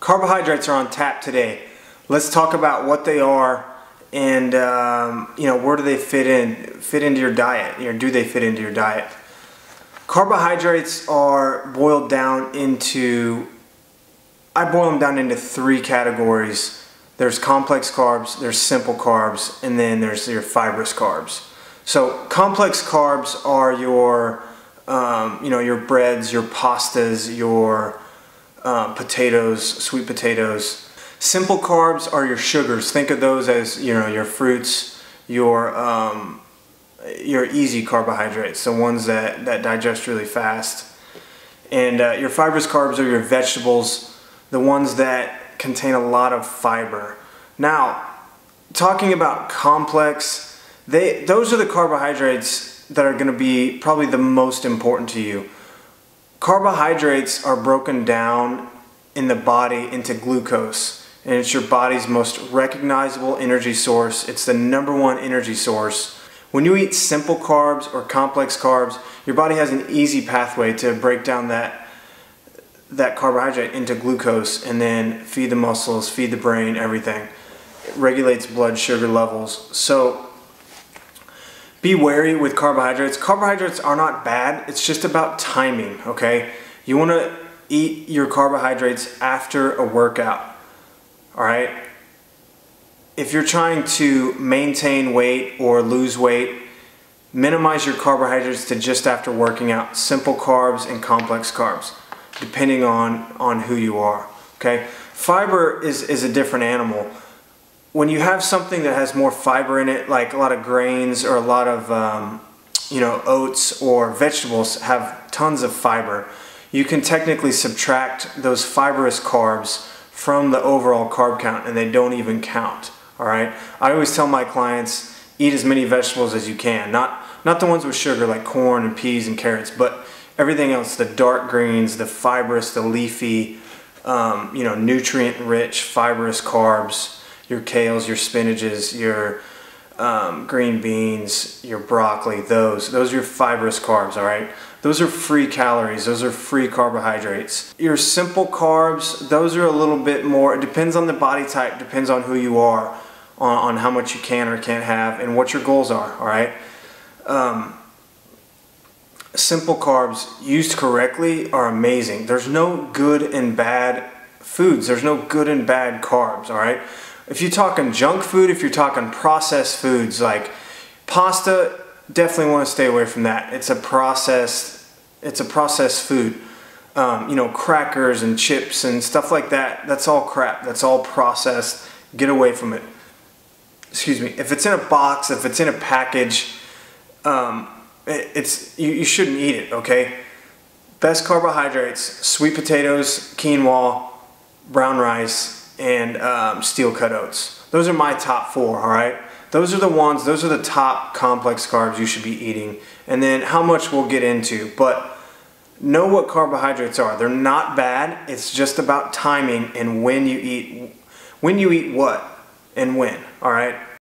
Carbohydrates are on tap today. Let's talk about what they are and where do they fit into your diet? Do they fit into your diet? Carbohydrates are boiled down into, I boil them down into three categories. There's complex carbs, there's simple carbs, and then there's your fibrous carbs. So complex carbs are your your breads, your pastas, your potatoes, sweet potatoes. Simple carbs are your sugars. Think of those as your fruits, your easy carbohydrates, the ones that digest really fast. And your fibrous carbs are your vegetables, the ones that contain a lot of fiber. Now, talking about complex, those are the carbohydrates that are going to be probably the most important to you. Carbohydrates are broken down in the body into glucose, and it's your body's most recognizable energy source. It's the #1 energy source. When you eat simple carbs or complex carbs, your body has an easy pathway to break down that carbohydrate into glucose and then feed the muscles, feed the brain, everything. It regulates blood sugar levels. So be wary with carbohydrates. Carbohydrates are not bad, it's just about timing, okay? You want to eat your carbohydrates after a workout, all right? If you're trying to maintain weight or lose weight, minimize your carbohydrates to just after working out. Simple carbs and complex carbs, depending on who you are, okay? Fiber is a different animal. When you have something that has more fiber in it, like a lot of grains or a lot of oats or vegetables have tons of fiber, you can technically subtract those fibrous carbs from the overall carb count and they don't even count, all right? I always tell my clients, eat as many vegetables as you can, not the ones with sugar like corn and peas and carrots, but everything else, the dark greens, the fibrous, the leafy, nutrient-rich fibrous carbs, your kales, your spinaches, your green beans, your broccoli, those are your fibrous carbs, all right? Those are free calories, those are free carbohydrates. Your simple carbs, those are a little bit more, it depends on the body type, depends on who you are, on how much you can or can't have, and what your goals are, all right? Simple carbs, used correctly, are amazing. There's no good and bad foods, there's no good and bad carbs, all right? If you're talking junk food, if you're talking processed foods like pasta, definitely want to stay away from that. It's a processed food. Crackers and chips and stuff like that, that's all crap. That's all processed. Get away from it. Excuse me. If it's in a box, if it's in a package, you shouldn't eat it, okay? Best carbohydrates: sweet potatoes, quinoa, brown rice, and steel cut oats. Those are my top 4, all right? Those are the top complex carbs you should be eating. And then how much we'll get into, but know what carbohydrates are. They're not bad, it's just about timing and when you eat what and when, all right?